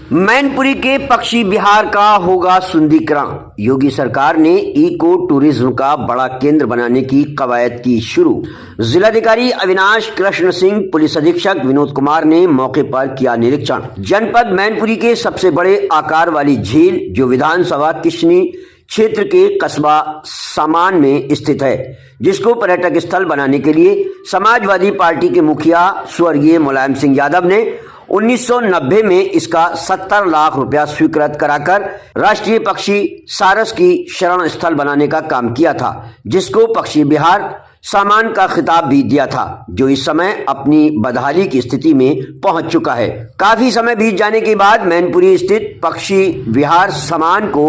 मैनपुरी के पक्षी विहार का होगा सुंदरीकरण। योगी सरकार ने इको टूरिज्म का बड़ा केंद्र बनाने की कवायद की शुरू। जिलाधिकारी अविनाश कृष्ण सिंह, पुलिस अधीक्षक विनोद कुमार ने मौके पर किया निरीक्षण। जनपद मैनपुरी के सबसे बड़े आकार वाली झील, जो विधानसभा किशनी क्षेत्र के कस्बा सामान में स्थित है, जिसको पर्यटक स्थल बनाने के लिए समाजवादी पार्टी के मुखिया स्वर्गीय मुलायम सिंह यादव ने 1990 में इसका 70 लाख रुपया स्वीकृत कराकर राष्ट्रीय पक्षी सारस की शरण स्थल बनाने का काम किया था, जिसको पक्षी विहार सामान का खिताब भी दिया था, जो इस समय अपनी बदहाली की स्थिति में पहुंच चुका है। काफी समय बीत जाने के बाद मैनपुरी स्थित पक्षी विहार सामान को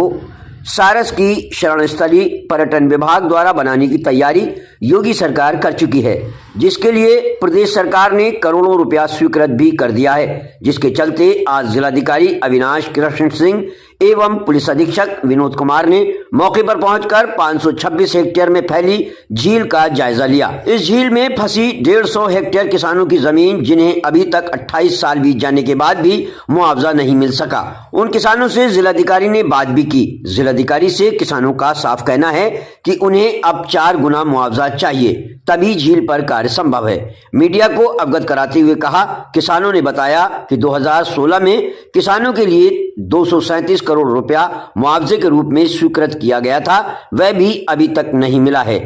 सारस की शरण स्थली पर्यटन विभाग द्वारा बनाने की तैयारी योगी सरकार कर चुकी है, जिसके लिए प्रदेश सरकार ने करोड़ों रुपया स्वीकृत भी कर दिया है, जिसके चलते आज जिलाधिकारी अविनाश कृष्ण सिंह एवं पुलिस अधीक्षक विनोद कुमार ने मौके पर पहुंचकर 526 हेक्टेयर में फैली झील का जायजा लिया। इस झील में फंसी 150 हेक्टेयर किसानों की जमीन, जिन्हें अभी तक 28 साल बीत जाने के बाद भी मुआवजा नहीं मिल सका, उन किसानों से जिलाधिकारी ने बात भी की। जिलाधिकारी से किसानों का साफ कहना है कि उन्हें अब 4 गुना मुआवजा चाहिए, तभी झील पर कार्य संभव है। मीडिया को अवगत कराते हुए कहा, किसानों ने बताया कि 2016 में किसानों के लिए 237 करोड़ रुपया मुआवजे के रूप में स्वीकृत किया गया था, वह भी अभी तक नहीं मिला है।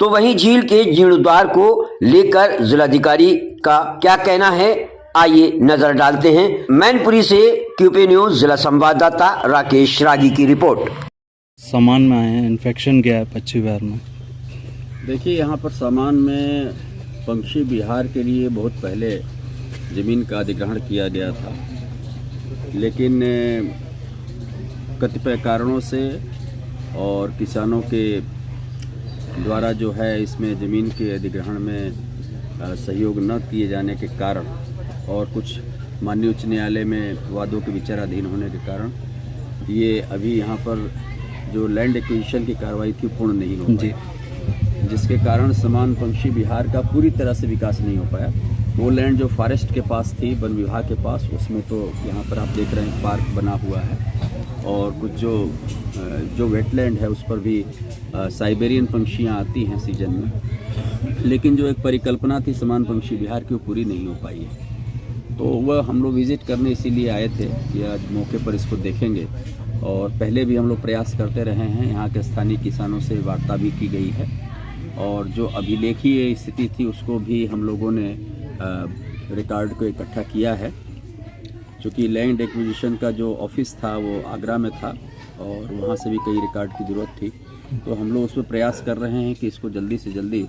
तो वहीं झील के जीर्णोद्धार को लेकर जिलाधिकारी का क्या कहना है, आइए नजर डालते हैं। मैनपुरी से क्यूपी न्यूज जिला संवाददाता राकेश रागी की रिपोर्ट। सामान में आए हैं, इन्फेक्शन क्या है पक्षी विहार में? देखिए, यहाँ पर सामान में पक्षी विहार के लिए बहुत पहले ज़मीन का अधिग्रहण किया गया था, लेकिन कतिपय कारणों से और किसानों के द्वारा जो है इसमें ज़मीन के अधिग्रहण में सहयोग न किए जाने के कारण और कुछ माननीय उच्च न्यायालय में वादों के विचाराधीन होने के कारण ये अभी यहाँ पर जो लैंड एक्विजिशन की कार्रवाई थी पूर्ण नहीं हो पाई, जिसके कारण समान पक्षी विहार का पूरी तरह से विकास नहीं हो पाया। वो लैंड जो फॉरेस्ट के पास थी, वन विभाग के पास, उसमें तो यहाँ पर आप देख रहे हैं पार्क बना हुआ है, और कुछ जो वेटलैंड है उस पर भी साइबेरियन पंछियाँ आती हैं सीजन में, लेकिन जो एक परिकल्पना थी समान पक्षी विहार की वो पूरी नहीं हो पाई है। तो वह हम लोग विज़िट करने इसीलिए आए थे कि आज मौके पर इसको देखेंगे, और पहले भी हम लोग प्रयास करते रहे हैं। यहाँ के स्थानीय किसानों से वार्ता भी की गई है, और जो अभिलेखीय स्थिति थी उसको भी हम लोगों ने रिकॉर्ड को इकट्ठा किया है। चूँकि लैंड एक्विजिशन का जो ऑफिस था वो आगरा में था और वहाँ से भी कई रिकॉर्ड की ज़रूरत थी, तो हम लोग उसमें प्रयास कर रहे हैं कि इसको जल्दी से जल्दी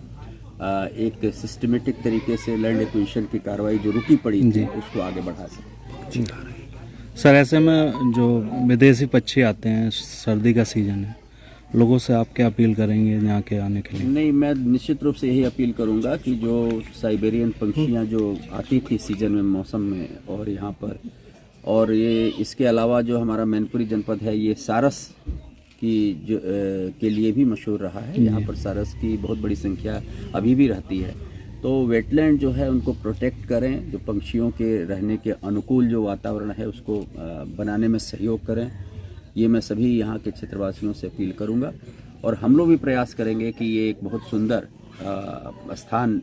एक सिस्टमेटिक तरीके से लैंड एक्विजिशन की कार्रवाई जो रुकी पड़ी थी उसको आगे बढ़ा सकें। सर, ऐसे में जो विदेशी पक्षी आते हैं, सर्दी का सीज़न है, लोगों से आप क्या अपील करेंगे यहाँ के आने के लिए? नहीं, मैं निश्चित रूप से यही अपील करूँगा कि जो साइबेरियन पंछियाँ जो आती थी सीजन में, मौसम में, और यहाँ पर, और ये इसके अलावा जो हमारा मैनपुरी जनपद है ये सारस की जो के लिए भी मशहूर रहा है। यहाँ पर सारस की बहुत बड़ी संख्या अभी भी रहती है। तो वेटलैंड जो है उनको प्रोटेक्ट करें, जो पंछियों के रहने के अनुकूल जो वातावरण है उसको बनाने में सहयोग करें, ये मैं सभी यहाँ के क्षेत्रवासियों से अपील करूँगा। और हम लोग भी प्रयास करेंगे कि ये एक बहुत सुंदर स्थान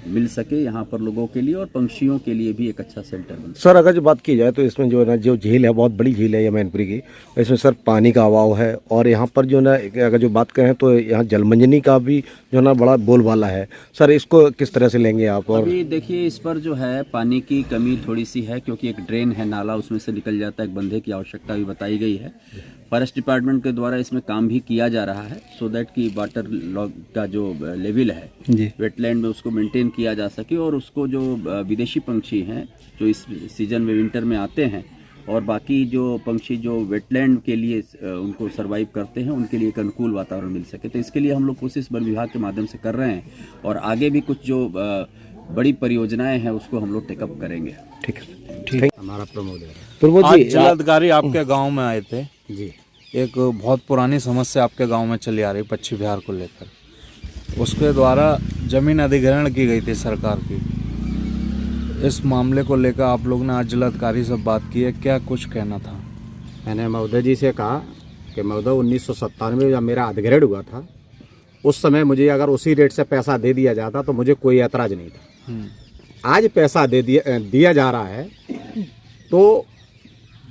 मिल सके यहाँ पर लोगों के लिए, और पंछियों के लिए भी एक अच्छा सेंटर बन सके। सर, अगर जो बात की जाए तो इसमें जो है ना, जो झील है बहुत बड़ी झील है ये मैनपुरी की, इसमें सर पानी का अभाव है, और यहाँ पर जो ना अगर जो बात करें तो यहाँ जलमंजनी का भी जो ना बड़ा बोलबाला है। सर, इसको किस तरह से लेंगे आप? और अभी देखिए, इस पर जो है पानी की कमी थोड़ी सी है, क्योंकि एक ड्रेन है, नाला उसमें से निकल जाता है, एक बंधे की आवश्यकता भी बताई गई है। फॉरेस्ट डिपार्टमेंट के द्वारा इसमें काम भी किया जा रहा है, सो दैट कि वाटर लॉग का जो लेवल है वेटलैंड में उसको मेंटेन किया जा सके, और उसको जो विदेशी पंछी हैं जो इस सीजन में विंटर में आते हैं, और बाकी जो पंछी जो वेटलैंड के लिए उनको सर्वाइव करते हैं, उनके लिए एक अनुकूल वातावरण मिल सके। तो इसके लिए हम लोग कोशिश वन विभाग के माध्यम से कर रहे हैं, और आगे भी कुछ जो बड़ी परियोजनाएं हैं उसको हम लोग टेकअप करेंगे। ठीक है, हमारा प्रमोद जी। जिलाधिकारी आपके गांव में आए थे जी। एक बहुत पुरानी समस्या आपके गांव में चली आ रही पक्षी विहार को लेकर, उसके द्वारा जमीन अधिग्रहण की गई थी सरकार की, इस मामले को लेकर आप लोग ने आज जिलाधिकारी से बात की है, क्या कुछ कहना था? मैंने महोदय जी से कहा कि महोदय 1997 में जब मेरा अपग्रेड हुआ था उस समय मुझे अगर उसी रेट से पैसा दे दिया जाता तो मुझे कोई ऐतराज नहीं था। आज पैसा दिया जा रहा है तो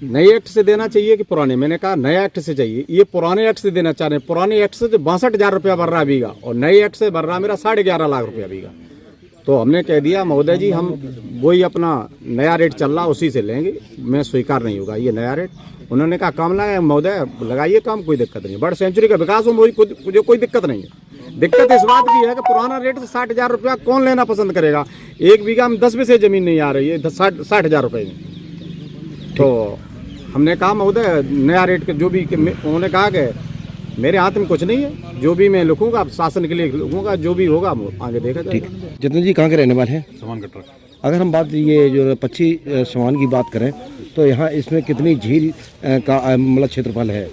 नए एक्ट से देना चाहिए कि पुराने? मैंने कहा नए एक्ट से चाहिए। ये पुराने एक्ट से देना चाह रहे हैं। पुराने एक्ट से जो 62,000 रुपया भर रहा बीघा और नए एक्ट से भर रहा मेरा 11.5 लाख रुपया बीघा। तो हमने कह दिया महोदय जी हम वही अपना नया रेट चल रहा उसी से लेंगे, मैं स्वीकार नहीं होगा ये नया रेट। उन्होंने कहा काम लगाए महोदय, लगाइए काम, कोई दिक्कत नहीं है। बर्ड सेंचुरी का विकास हो मुझे कोई दिक्कत नहीं है। दिक्कत इस बात की है कि पुराना रेट से 60,000 रुपया कौन लेना पसंद करेगा? एक बीघा में 10 पैसे जमीन नहीं आ रही है 60,000 रुपये में। तो हमने कहा महोदय नया रेट के जो भी उन्होंने कहा कि मेरे हाथ में कुछ नहीं है, जो भी मैं लिखूंगा शासन के लिए लिखूंगा, जो भी होगा आगे देखा जाएगा। जितन जी कहाँ के रहने वाले हैं? सामान कटर। अगर हम बात ये जो पक्षी समान की बात करें तो यहाँ इसमें कितनी झील का मतलब क्षेत्रफल है?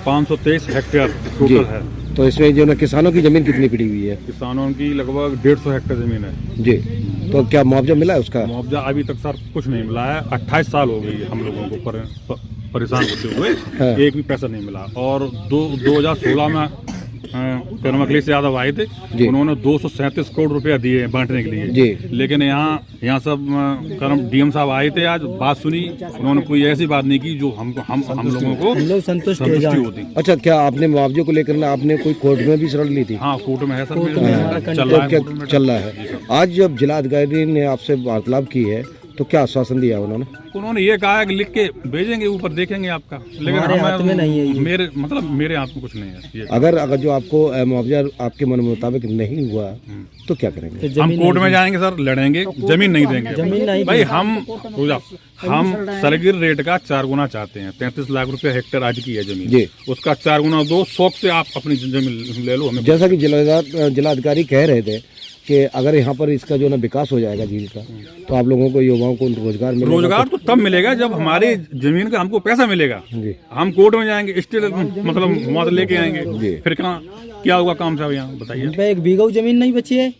523 हेक्टेयर टोटल है। तो इसमें जो ना किसानों की जमीन कितनी पड़ी हुई है? किसानों की लगभग 150 हेक्टेयर जमीन है जी। तो क्या मुआवजा मिला है उसका? मुआवजा अभी तक सर कुछ नहीं मिला है। 28 साल हो गई है हम लोगों को परेशान होते हुए, एक भी पैसा नहीं मिला। और 2016 में कर्मकलेश यादव आए थे, उन्होंने 237 करोड़ रुपया दिए हैं बांटने के लिए जी। लेकिन यहाँ सब डीएम साहब आए थे, आज बात सुनी, उन्होंने कोई ऐसी बात नहीं की जो हम लोगों को संतुष्टि होती। अच्छा, क्या आपने मुआवजे को लेकर ना आपने कोई कोर्ट में भी शरण ली थी? हाँ, कोर्ट में है सर, चल रहा है। आज जब जिलाधिकारी ने आपसे वार्तालाप की है तो क्या आश्वासन दिया उन्होंने ये कहा है कि लिख के भेजेंगे, ऊपर देखेंगे आपका, लेकिन हमारे हाथ में नहीं है। मेरे हाथ में कुछ नहीं है ये। अगर जो आपको मुआवजा आपके मन मुताबिक नहीं हुआ तो क्या करेंगे? तो हम कोर्ट में जाएंगे सर, लड़ेंगे, जमीन नहीं देंगे। जमीन नहीं भाई, हम सरगिर रेट का 4 गुना चाहते हैं। 33 लाख रुपए हेक्टेयर आज की है जमीन, उसका 4 गुना दो। शौक से आप अपनी जमीन ले लो। हमें जैसा कि जिलाधिकारी कह रहे थे कि अगर यहाँ पर इसका जो ना विकास हो जाएगा झील का तो आप लोगों को, युवाओं को रोजगार मिलेगा। रोजगार तो तब मिलेगा जब हमारी जमीन का हमको पैसा मिलेगा। हम कोर्ट में जाएंगे, स्टेट मतलब वहाँ से लेके आएंगे, फिर कहाँ क्या होगा काम साहब? यहाँ बताइए। एक बीघा जमीन नहीं बची है।